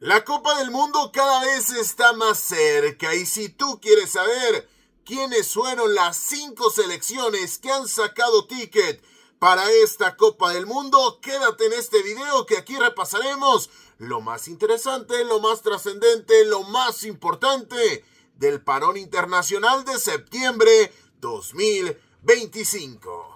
La Copa del Mundo cada vez está más cerca y si tú quieres saber quiénes fueron las 5 selecciones que han sacado ticket para esta Copa del Mundo, quédate en este video que aquí repasaremos lo más interesante, lo más trascendente, lo más importante del parón internacional de septiembre 2025.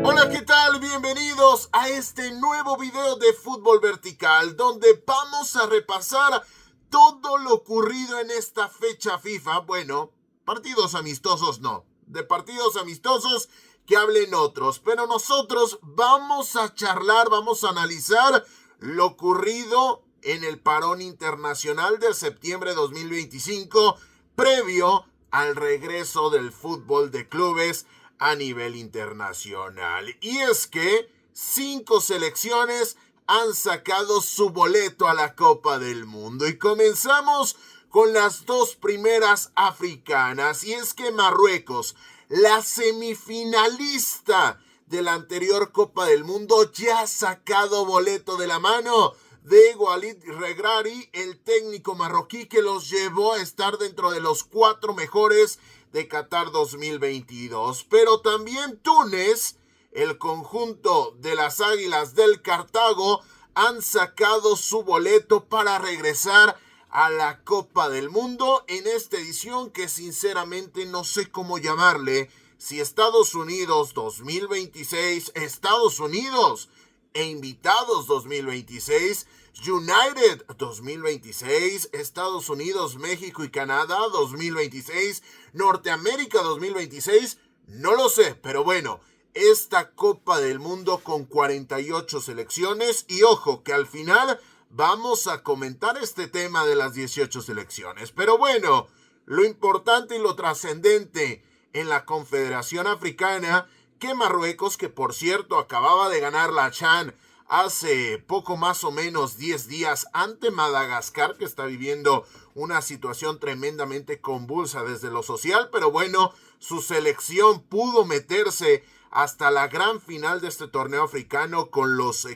Hola, ¿qué tal? Bienvenidos a este nuevo video de Fútbol Vertical, donde vamos a repasar todo lo ocurrido en esta fecha FIFA. Bueno, partidos amistosos no, de partidos amistosos que hablen otros, pero nosotros vamos a charlar, vamos a analizar lo ocurrido en el parón internacional de septiembre 2025, previo al regreso del fútbol de clubes a nivel internacional. Y es que 5 selecciones han sacado su boleto a la Copa del Mundo. Y comenzamos con las 2 primeras africanas. Y es que Marruecos, la semifinalista de la anterior Copa del Mundo, ya ha sacado boleto de la mano de Walid Regragui, el técnico marroquí que los llevó a estar dentro de los 4 mejores de Qatar 2022. Pero también Túnez, el conjunto de las Águilas del Cartago, han sacado su boleto para regresar a la Copa del Mundo en esta edición que sinceramente no sé cómo llamarle. Si Estados Unidos 2026, Estados Unidos e invitados 2026, United 2026, Estados Unidos, México y Canadá 2026, Norteamérica 2026, no lo sé, pero bueno, esta Copa del Mundo con 48 selecciones y ojo que al final vamos a comentar este tema de las 18 selecciones, pero bueno, lo importante y lo trascendente en la Confederación Africana, que Marruecos, que por cierto acababa de ganar la CHAN hace poco más o menos 10 días ante Madagascar, que está viviendo una situación tremendamente convulsa desde lo social, pero bueno, su selección pudo meterse hasta la gran final de este torneo africano con los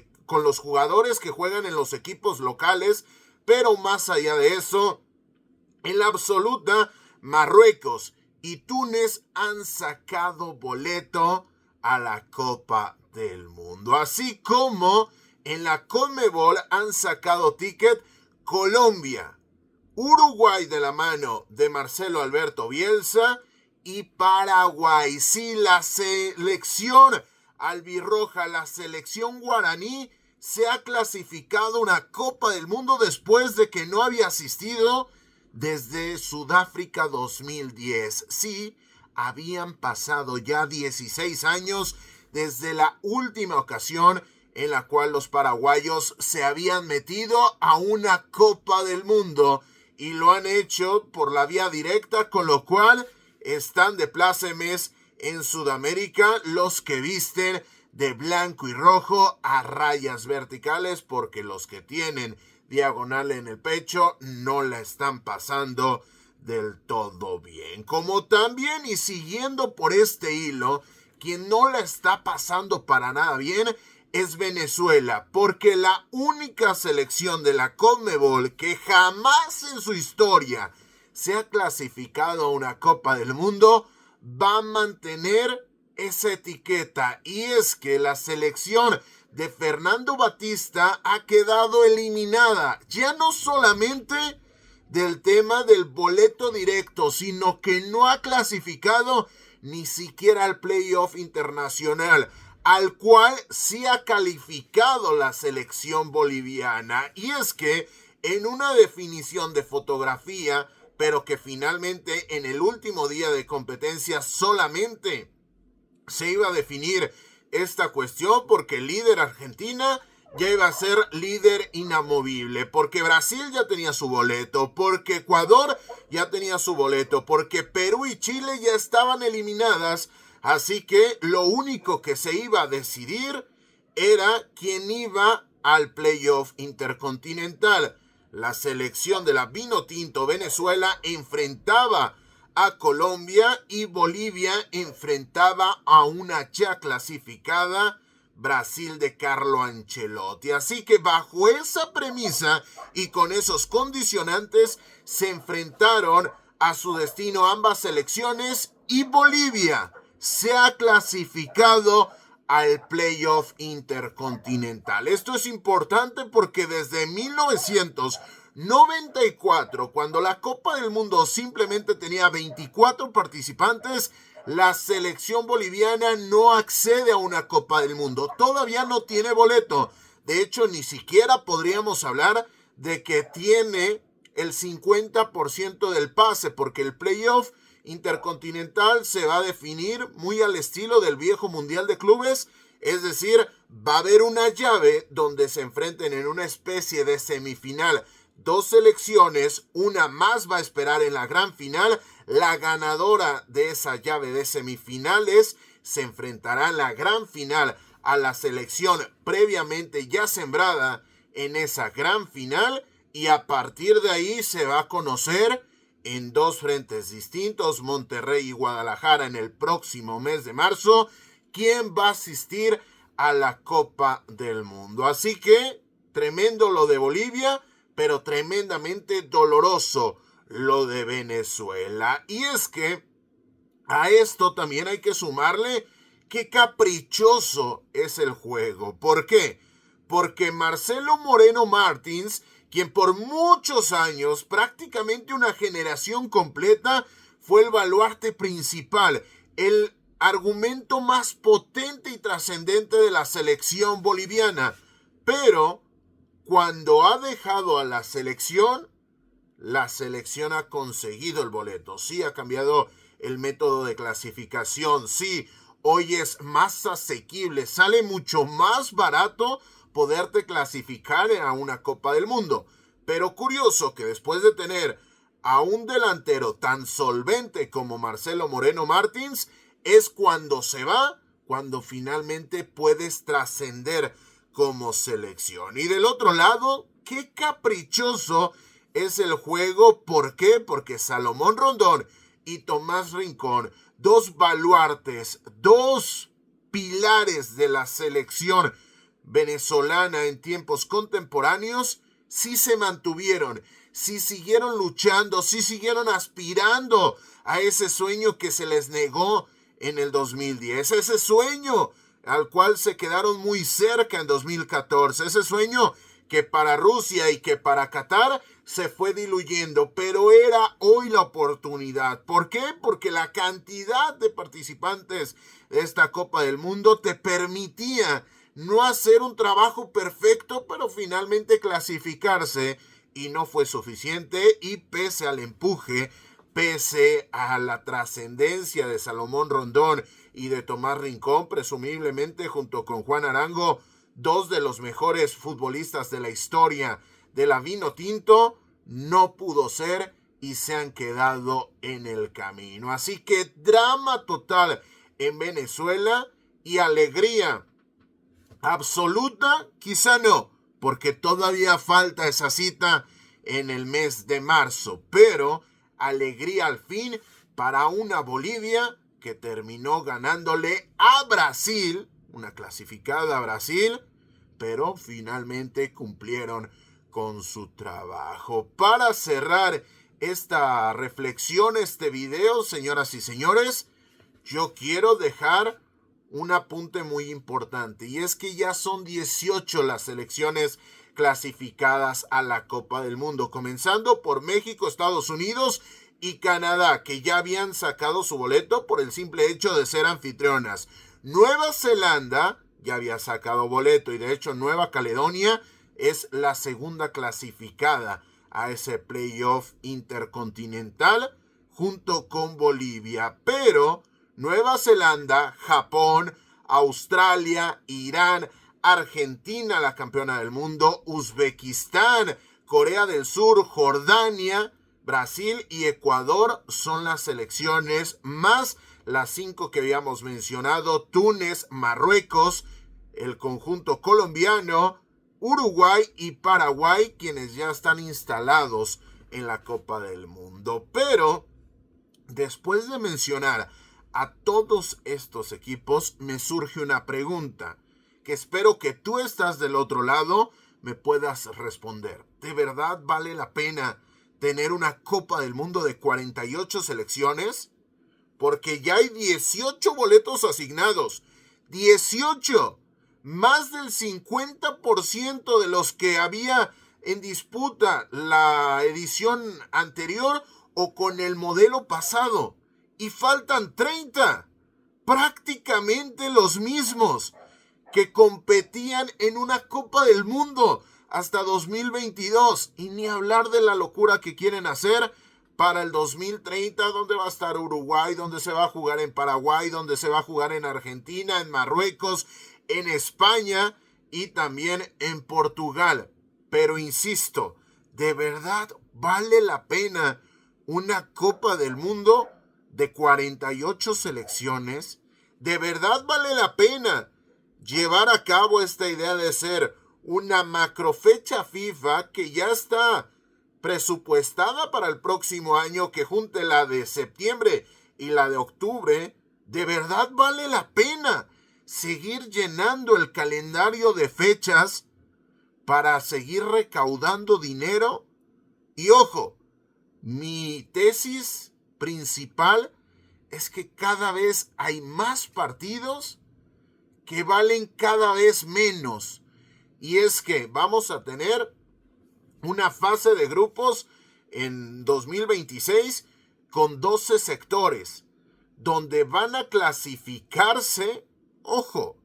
jugadores que juegan en los equipos locales, pero más allá de eso, en la absoluta, Marruecos y Túnez han sacado boleto a la Copa del Mundo. Así como en la CONMEBOL han sacado ticket Colombia, Uruguay de la mano de Marcelo Alberto Bielsa y Paraguay. Sí, la selección albirroja, la selección guaraní se ha clasificado a una Copa del Mundo después de que no había asistido desde Sudáfrica 2010. Sí, habían pasado ya 16 años desde la última ocasión en la cual los paraguayos se habían metido a una Copa del Mundo y lo han hecho por la vía directa, con lo cual están de plácemes en Sudamérica los que visten de blanco y rojo a rayas verticales, porque los que tienen diagonal en el pecho no la están pasando del todo bien. Como también, y siguiendo por este hilo, quien no la está pasando para nada bien es Venezuela, porque la única selección de la CONMEBOL que jamás en su historia se ha clasificado a una Copa del Mundo va a mantener esa etiqueta, y es que la selección de Fernando Batista ha quedado eliminada, ya no solamente del tema del boleto directo, sino que no ha clasificado ni siquiera al playoff internacional, al cual sí ha calificado la selección boliviana. Y es que en una definición de fotografía, pero que finalmente en el último día de competencia solamente se iba a definir esta cuestión, porque el líder Argentina ya iba a ser líder inamovible, porque Brasil ya tenía su boleto, porque Ecuador ya tenía su boleto, porque Perú y Chile ya estaban eliminadas, así que lo único que se iba a decidir era quién iba al playoff intercontinental. La selección de la Vinotinto Venezuela enfrentaba a Colombia y Bolivia enfrentaba a una ya clasificada Brasil de Carlo Ancelotti. Así que bajo esa premisa y con esos condicionantes se enfrentaron a su destino ambas selecciones y Bolivia se ha clasificado al playoff intercontinental. Esto es importante porque desde 1994, cuando la Copa del Mundo simplemente tenía 24 participantes, la selección boliviana no accede a una Copa del Mundo. Todavía no tiene boleto. De hecho, ni siquiera podríamos hablar de que tiene el 50% del pase, porque el playoff intercontinental se va a definir muy al estilo del viejo Mundial de Clubes. Es decir, va a haber una llave donde se enfrenten en una especie de semifinal dos selecciones, una más va a esperar en la gran final. La ganadora de esa llave de semifinales se enfrentará en la gran final a la selección previamente ya sembrada en esa gran final, y a partir de ahí se va a conocer en dos frentes distintos, Monterrey y Guadalajara, en el próximo mes de marzo, quién va a asistir a la Copa del Mundo. Así que tremendo lo de Bolivia, pero tremendamente doloroso lo de Venezuela. Y es que a esto también hay que sumarle qué caprichoso es el juego. ¿Por qué? Porque Marcelo Moreno Martins, quien por muchos años, prácticamente una generación completa, fue el baluarte principal, el argumento más potente y trascendente de la selección boliviana. Pero cuando ha dejado a la selección ha conseguido el boleto. Sí, ha cambiado el método de clasificación. Sí, hoy es más asequible, sale mucho más barato poderte clasificar a una Copa del Mundo. Pero curioso que después de tener a un delantero tan solvente como Marcelo Moreno Martins, es cuando se va, cuando finalmente puedes trascender como selección. Y del otro lado, qué caprichoso es el juego. ¿Por qué? Porque Salomón Rondón y Tomás Rincón, dos baluartes, dos pilares de la selección venezolana en tiempos contemporáneos, sí se mantuvieron, sí siguieron luchando, sí siguieron aspirando a ese sueño que se les negó en el 2010, ese sueño al cual se quedaron muy cerca en 2014, ese sueño que para Rusia y que para Qatar se fue diluyendo, pero era hoy la oportunidad. ¿Por qué? Porque la cantidad de participantes de esta Copa del Mundo te permitía no hacer un trabajo perfecto, pero finalmente clasificarse, y no fue suficiente. Y pese al empuje, pese a la trascendencia de Salomón Rondón y de Tomás Rincón, presumiblemente junto con Juan Arango, dos de los mejores futbolistas de la historia de la Vinotinto, no pudo ser y se han quedado en el camino. Así que drama total en Venezuela y alegría absoluta, quizá no, porque todavía falta esa cita en el mes de marzo, pero alegría al fin para una Bolivia que terminó ganándole a Brasil, una clasificada Brasil, pero finalmente cumplieron con su trabajo. Para cerrar esta reflexión, este video, señoras y señores, yo quiero dejar un apunte muy importante, y es que ya son 18 las selecciones clasificadas a la Copa del Mundo, comenzando por México, Estados Unidos y Canadá, que ya habían sacado su boleto por el simple hecho de ser anfitrionas. Nueva Zelanda ya había sacado boleto, y de hecho Nueva Caledonia es la segunda clasificada a ese playoff intercontinental junto con Bolivia. Pero Nueva Zelanda, Japón, Australia, Irán, Argentina, la campeona del mundo, Uzbekistán, Corea del Sur, Jordania, Brasil y Ecuador son las selecciones, más las 5 que habíamos mencionado: Túnez, Marruecos, el conjunto colombiano, Uruguay y Paraguay, quienes ya están instalados en la Copa del Mundo. Pero después de mencionar a todos estos equipos, me surge una pregunta. que espero que tú estás del otro lado me puedas responder. ¿De verdad vale la pena tener una Copa del Mundo de 48 selecciones? Porque ya hay 18 boletos asignados. 18. Más del 50% de los que había en disputa la edición anterior o con el modelo pasado. Y faltan 30. Prácticamente los mismos que competían en una Copa del Mundo hasta 2022. Y ni hablar de la locura que quieren hacer para el 2030, donde va a estar Uruguay, donde se va a jugar en Paraguay, donde se va a jugar en Argentina, en Marruecos, en España y también en Portugal. Pero insisto, ¿de verdad vale la pena una Copa del Mundo de 48 selecciones? ¿De verdad vale la pena llevar a cabo esta idea de ser una macrofecha FIFA que ya está presupuestada para el próximo año, que junte la de septiembre y la de octubre? ¿De verdad vale la pena seguir llenando el calendario de fechas para seguir recaudando dinero? Y ojo, mi tesis principal es que cada vez hay más partidos que valen cada vez menos. Y es que vamos a tener una fase de grupos en 2026 con 12 sectores, donde van a clasificarse, ojo,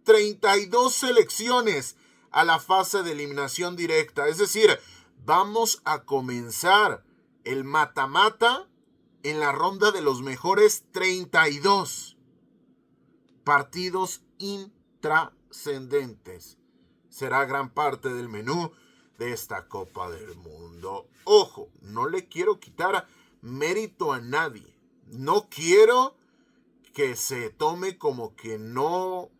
32 selecciones a la fase de eliminación directa. Es decir, vamos a comenzar el mata-mata en la ronda de los mejores 32 partidos intrascendentes. Será gran parte del menú de esta Copa del Mundo. Ojo, no le quiero quitar mérito a nadie. No quiero que se tome como que no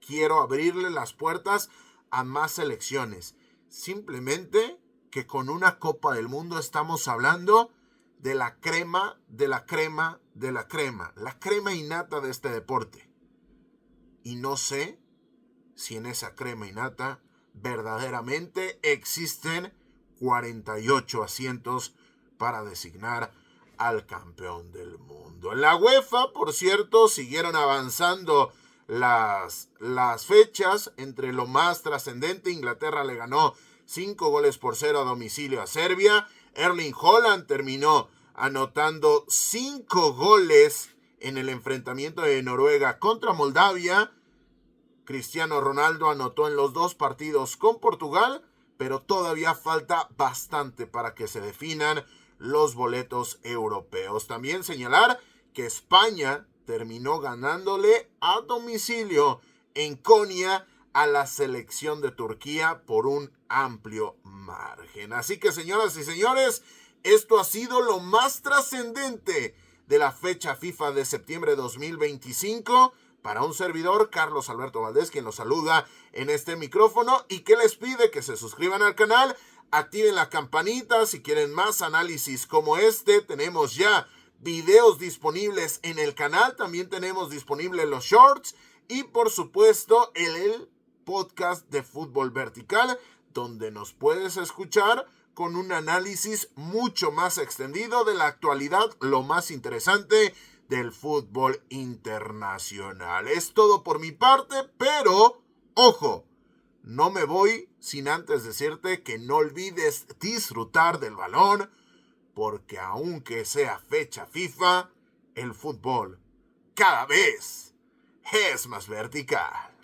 quiero abrirle las puertas a más selecciones. Simplemente que con una Copa del Mundo estamos hablando de la crema, de la crema, de la crema. La crema innata de este deporte. Y no sé si en esa crema innata verdaderamente existen 48 asientos para designar al campeón del mundo. En la UEFA, por cierto, siguieron avanzando las fechas. Entre lo más trascendente, Inglaterra le ganó 5-0 a domicilio a Serbia. Erling Haaland terminó anotando 5 goles en el enfrentamiento de Noruega contra Moldavia. Cristiano Ronaldo anotó en los 2 partidos con Portugal, pero todavía falta bastante para que se definan los boletos europeos. También señalar que España terminó ganándole a domicilio en Konya a la selección de Turquía por un amplio margen. Así que, señoras y señores, esto ha sido lo más trascendente de la fecha FIFA de septiembre de 2025. Para un servidor, Carlos Alberto Valdés, quien los saluda en este micrófono y que les pide que se suscriban al canal, activen la campanita. Si quieren más análisis como este, tenemos ya videos disponibles en el canal. También tenemos disponibles los shorts y, por supuesto, el podcast de Fútbol Vertical, donde nos puedes escuchar con un análisis mucho más extendido de la actualidad, lo más interesante del fútbol internacional. Es todo por mi parte, pero, ojo, no me voy sin antes decirte que no olvides disfrutar del balón, porque aunque sea fecha FIFA, el fútbol cada vez es más vertical.